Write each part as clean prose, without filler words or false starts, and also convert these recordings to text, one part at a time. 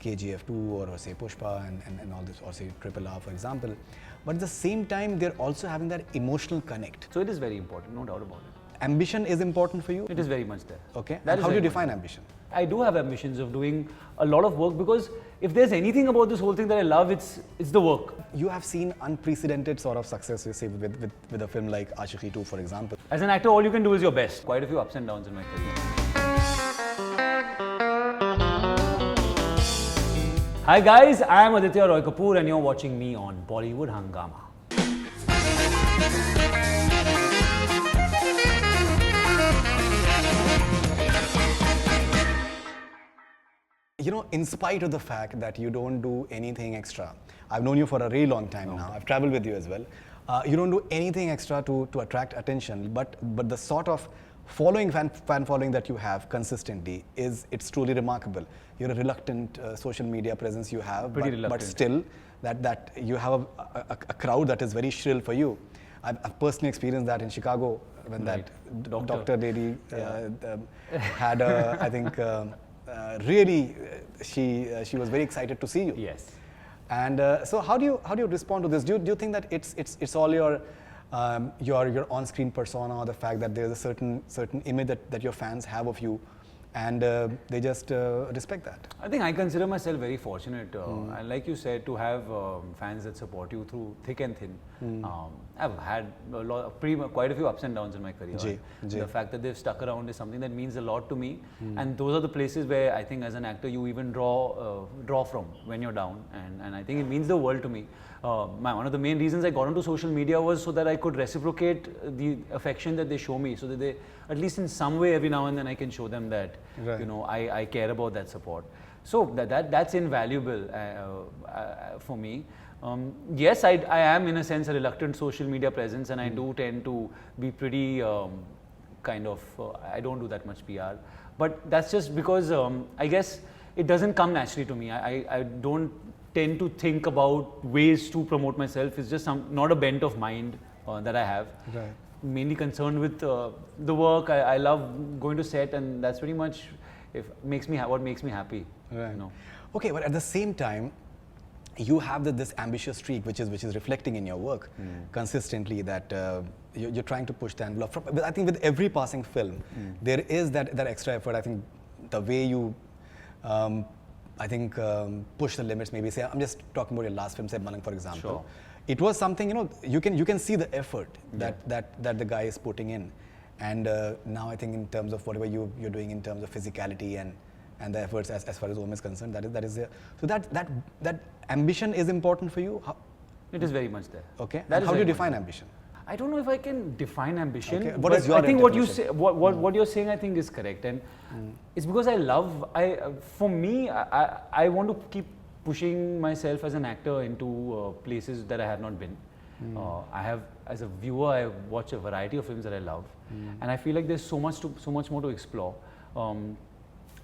KGF 2 or say Pushpa and all this, or say RRR for example. But at the same time, they're also having that emotional connect. So it is very important, no doubt about it. Ambition is important for you? It is very much there. Okay. That and is how do you very define much ambition? I do have ambitions of doing a lot of work, because if there's anything about this whole thing that I love, it's the work. You have seen unprecedented sort of success, say, with a film like Ashiqui 2, for example. As an actor, all you can do is your best. Quite a few ups and downs in my career. Hi guys, I am Aditya Roy Kapur and you're watching me on Bollywood Hungama. You know, in spite of the fact that you don't do anything extra, I've known you for a really long time now, I've traveled with you as well, you don't do anything extra to attract attention, but the sort of fan following that you have consistently it's truly remarkable. You're a reluctant social media presence you have, but still that you have a crowd that is very shrill for you. I've personally experienced that in Chicago when that doctor lady had I think really she was very excited to see you. Yes. And so how do you respond to this? Do you think that it's all your on-screen persona, or the fact that there's a certain image that your fans have of you, and they just respect that? I think I consider myself very fortunate, and like you said, to have fans that support you through thick and thin. I've had quite a few ups and downs in my career. The fact that they've stuck around is something that means a lot to me, and those are the places where I think as an actor you even draw from when you're down, and I think it means the world to me. One of the main reasons I got into social media was so that I could reciprocate the affection that they show me, so that they, at least in some way, every now and then I can show them that you know I care about that support. So that's invaluable for me. Yes, I am in a sense a reluctant social media presence, and I do tend to be pretty I don't do that much PR, but that's just because I guess it doesn't come naturally to me. I don't tend to think about ways to promote myself. It's just not a bent of mind that I have. Right. Mainly concerned with the work. I love going to set, and that's pretty much what makes me happy. Right. You know? Okay, but at the same time, you have this ambitious streak, which is reflecting in your work consistently. That you're trying to push the envelope. I think with every passing film, there is that extra effort. I think the way you push the limits. Maybe say, I'm just talking about your last film, say Malang, for example. Sure. It was something, you know, you can see the effort that the guy is putting in, and now I think in terms of whatever you're doing in terms of physicality and the efforts as far as Om is concerned, that is there. So that ambition is important for you. It is very much there. Okay. And how do you define ambition? I don't know if I can define ambition. Okay. What is your I think what you definition? say, what you're saying, I think is correct, and it's because for me, I want to keep pushing myself as an actor into places that I have not been. As a viewer, I watch a variety of films that I love, and I feel like there's so much more to explore.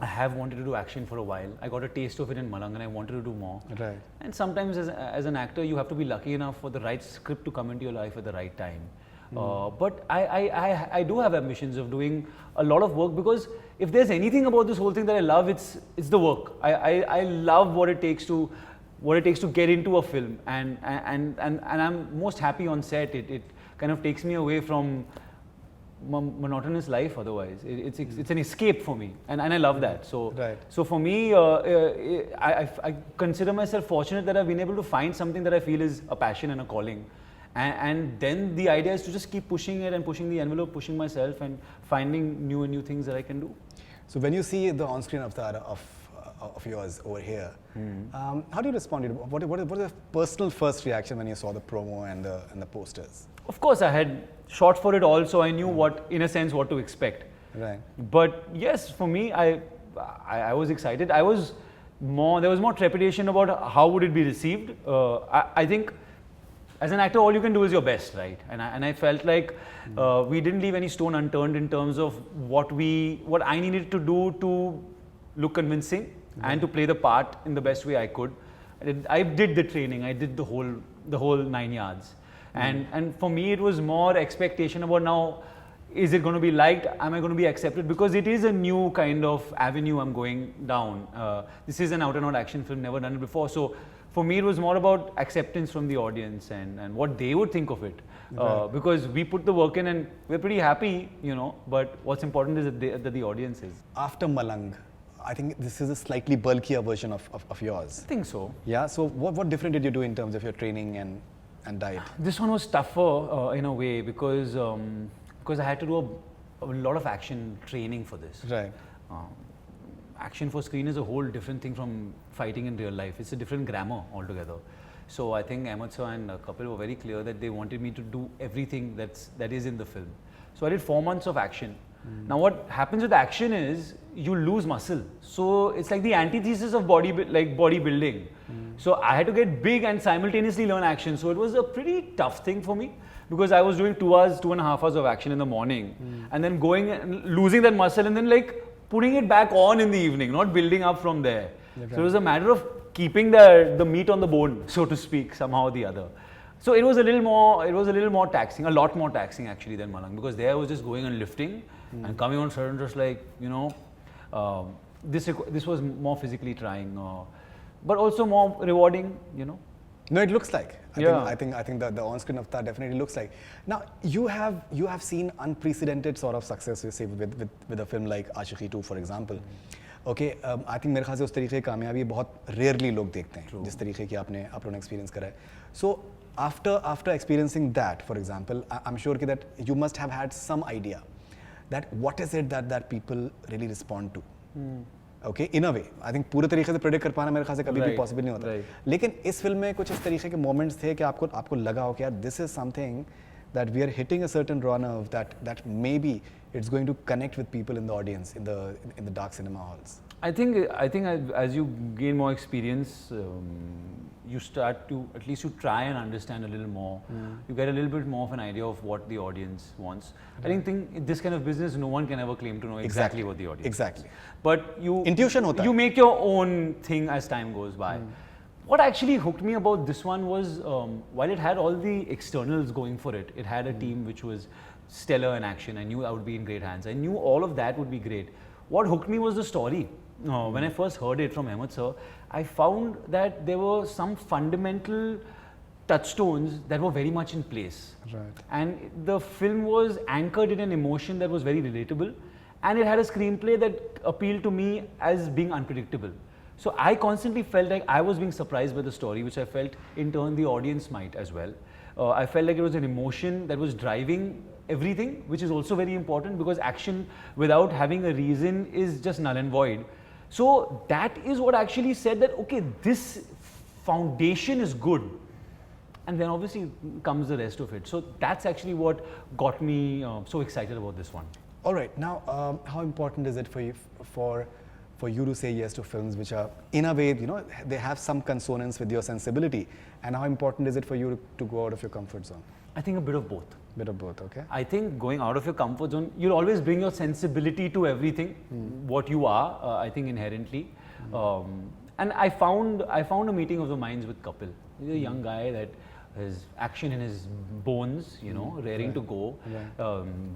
I have wanted to do action for a while. I got a taste of it in Malang, and I wanted to do more. Right. And sometimes as an actor, you have to be lucky enough for the right script to come into your life at the right time. But I do have ambitions of doing a lot of work, because if there's anything about this whole thing that I love, it's the work. I love what it takes to get into a film, and I'm most happy on set. It kind of takes me away from monotonous life. Otherwise, it's an escape for me, and I love that. So for me, I consider myself fortunate that I've been able to find something that I feel is a passion and a calling. And then the idea is to just keep pushing it and pushing the envelope, pushing myself, and finding new things that I can do. So when you see the on-screen avatar of yours over here, how do you respond? What is the personal first reaction when you saw the promo and the posters? Of course, I had shot for it all, so I knew in a sense, what to expect. Right. But yes, for me, I was excited. There was more trepidation about how would it be received. I think, as an actor, all you can do is your best, right? And I felt like we didn't leave any stone unturned in terms of what I needed to do to look convincing and to play the part in the best way I could. I did the training. I did the whole 9 yards. And for me, it was more expectation about now. is it going to be liked? Am I going to be accepted? Because it is a new kind of avenue I'm going down. This is an out-and-out action film, never done it before. So for me, it was more about acceptance from the audience and what they would think of it. Because we put the work in and we're pretty happy, you know, but what's important is that the audience is. After Malang, I think this is a slightly bulkier version of yours. I think so. Yeah, so what different did you do in terms of your training and diet? This one was tougher in a way because I had to do a lot of action training for this. Right. Action for screen is a whole different thing from fighting in real life. It's a different grammar altogether. So I think Ahmed sir and Kapil were very clear that they wanted me to do everything that is in the film. So I did 4 months of action. Now what happens with action is you lose muscle. So it's like the antithesis of bodybuilding. So I had to get big and simultaneously learn action. So it was a pretty tough thing for me because I was doing 2.5 hours of action in the morning and then going and losing that muscle and then like putting it back on in the evening, not building up from there. So it was a matter of keeping the meat on the bone, so to speak, somehow or the other. So it was a little more taxing, a lot more taxing actually than Malang, because there I was just going and lifting and coming on set and just like, you know, this was more physically trying, but also more rewarding, you know. No, it looks like. I think the on-screen avatar definitely looks like. Now you have seen unprecedented sort of success, say with a film like Aashiqui 2, for example. Okay, I think मेरे ख्याल से उस तरीके की कामयाबी बहुत rarely लोग देखते हैं, जिस तरीके की आपने एक्सपीरियंस करा है. So after experiencing that, for example, I'm sure that you must have had some idea that what is it that people really respond to. Okay, in a way, I think पूरे तरीके से predict कर पाना मेरे ख्याल से कभी भी possible नहीं होता. लेकिन इस फिल्म में कुछ इस तरीके के moments थे कि आपको लगा हो कि यार this is something that we are hitting a certain raw nerve that maybe it's going to connect with people in the audience in the dark cinema halls. I think as you gain more experience, you start to at least you try and understand a little more. You get a little bit more of an idea of what the audience wants. I think in this kind of business, no one can ever claim to know exactly what the audience wants. But intuition hota hai. You make your own thing as time goes by. What actually hooked me about this one was, while it had all the externals going for it, it had a team which was stellar in action. I knew I would be in great hands. I knew all of that would be great. What hooked me was the story. When I first heard it from Ahmed sir, I found that there were some fundamental touchstones that were very much in place. Right. And the film was anchored in an emotion that was very relatable, and it had a screenplay that appealed to me as being unpredictable. So I constantly felt like I was being surprised by the story, which I felt in turn the audience might as well. I felt like it was an emotion that was driving everything, which is also very important because action without having a reason is just null and void. So that is what actually said that, okay, this foundation is good. And then obviously comes the rest of it. So that's actually what got me so excited about this one. All right. Now, how important is it for you for you to say yes to films which are, in a way, you know, they have some consonance with your sensibility? And how important is it for you to go out of your comfort zone? I think a bit of both. Bit of both, okay. I think going out of your comfort zone, you'll always bring your sensibility to everything, what you are, I think inherently. And I found a meeting of the minds with Kapil. He's a young guy that has action in his bones, you know, raring to go,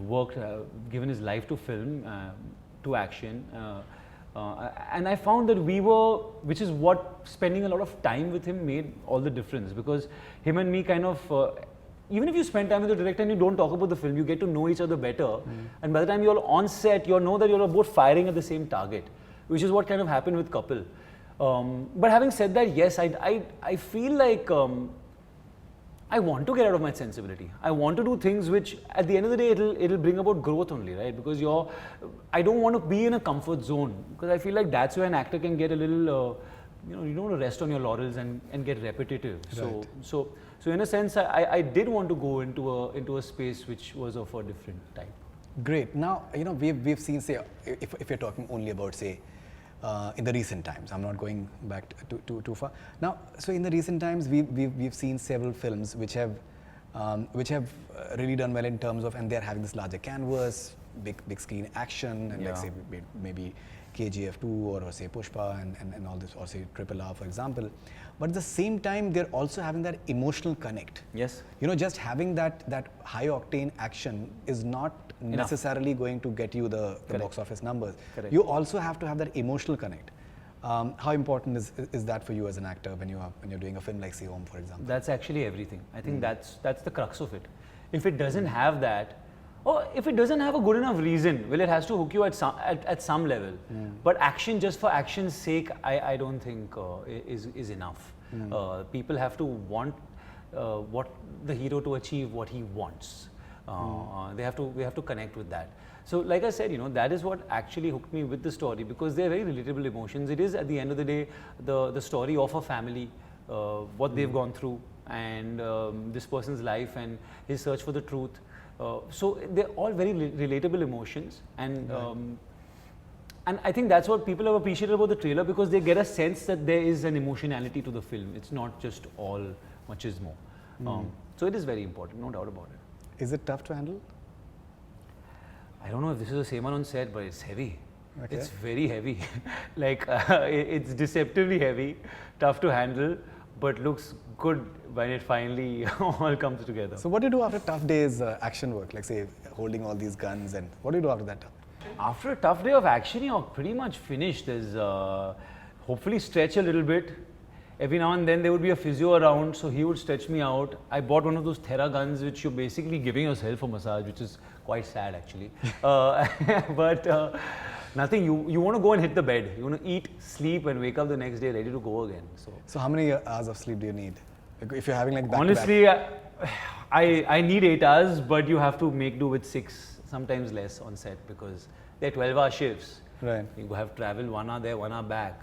worked, given his life to film, to action. And I found that which is what spending a lot of time with him made all the difference, because him and me kind of, even if you spend time with the director and you don't talk about the film, you get to know each other better. And by the time you're on set, you know that you're both firing at the same target, which is what kind of happened with Kapil. But having said that, yes, I feel like I want to get out of my sensibility. I want to do things which, at the end of the day, it'll bring about growth only, right? Because I don't want to be in a comfort zone, because I feel like that's where an actor can get a little, you know, you don't want to rest on your laurels and get repetitive. Right. So in a sense, I did want to go into a space which was of a different type. Great. Now, you know, we've seen, say, if you're talking only about, say, in the recent times, I'm not going back too far. Now, so in the recent times, we've seen several films which have really done well in terms of, and they're having this larger canvas, big screen action, and let's say maybe KGF 2 or say Pushpa and all this, or say RRR for example. But at the same time, they're also having that emotional connect. Yes. Just having that high octane action is not necessarily going to get you the box office numbers. Correct. You also have to have that emotional connect. How important is that for you as an actor when you're doing a film like say Om, for example? That's actually everything. I think that's the crux of it. If it doesn't have that, or if it doesn't have a good enough reason, well, it has to hook you at some level. But action just for action's sake, I don't think is enough. People have to want what the hero to achieve what he wants. We have to connect with that. So like I said, that is what actually hooked me with the story, because they're very relatable emotions. It is at the end of the day the story of a family, what they've gone through, and this person's life and his search for the truth. So they're all very relatable emotions, and I think that's what people have appreciated about the trailer, because they get a sense that there is an emotionality to the film. It's not just all machismo. So it is very important, no doubt about it. Is it tough to handle? I don't know if this is the same one on set, but it's heavy. Okay. It's very heavy. Like it's deceptively heavy, tough to handle, but looks good when it finally all comes together. So what do you do after tough days action work, like say holding all these guns, and what do you do after that? After a tough day of action, you're pretty much finished. There's hopefully stretch a little bit. Every now and then there would be a physio around, so he would stretch me out. I bought one of those Thera guns, which you're basically giving yourself a massage, which is quite sad actually. But nothing, you want to go and hit the bed. You want to eat, sleep, and wake up the next day ready to go again. So how many hours of sleep do you need? If you're having like back honestly, I need 8 hours, but you have to make do with 6, sometimes less on set, because they're 12-hour shifts. Right. You have travel 1 hour there, 1 hour back.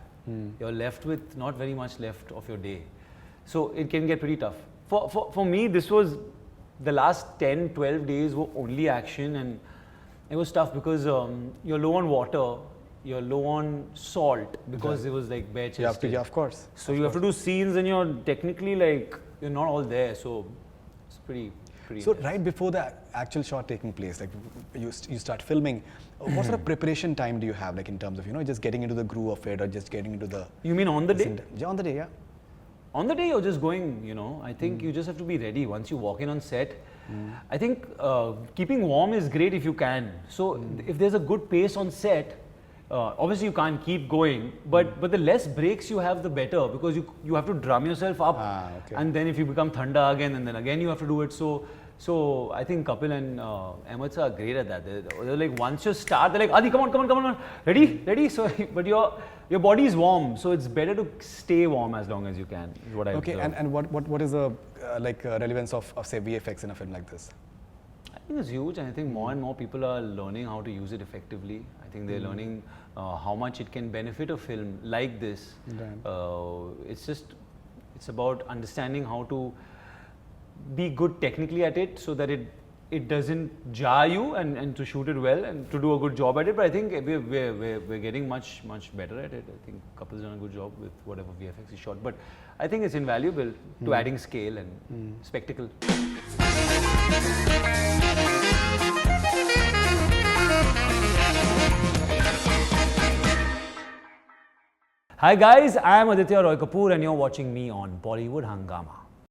You're left with not very much left of your day. So it can get pretty tough. For me, this was the last 10, 12 days were only action, and it was tough because you're low on water, you're low on salt, because it was like bare chested. Yeah, of course. So you have to do scenes, and you're technically like, you're not all there. So it's pretty So intense. right before the actual shot taking place, like you start filming, what sort of preparation time do you have, like in terms of just getting into the groove of it, or just getting into the... You mean on the day? Yeah, on the day, yeah. On the day, you're just going, I think you just have to be ready. Once you walk in on set, I think keeping warm is great if you can. So if there's a good pace on set, obviously you can't keep going, but the less breaks you have, the better, because you have to drum yourself up, okay. and then if you become thanda again, and then again you have to do it. So I think Kapil and Ahmed are great at that. They're like, once you start, they're like, Adi, come on, ready. So, but your body is warm, so it's better to stay warm as long as you can. Is what I Okay, observed. and what is the relevance of say VFX in a film like this? I think it's huge, and I think more and more people are learning how to use it effectively. I think they're learning how much it can benefit a film like this. Right. It's about understanding how to be good technically at it, so that it doesn't jar you, and to shoot it well and to do a good job at it. But I think we're getting much better at it. I think Kapil's done a good job with whatever VFX he shot. But I think it's invaluable to adding scale and spectacle. Hi guys, I am Aditya Roy Kapur, and you're watching me on Bollywood Hungama.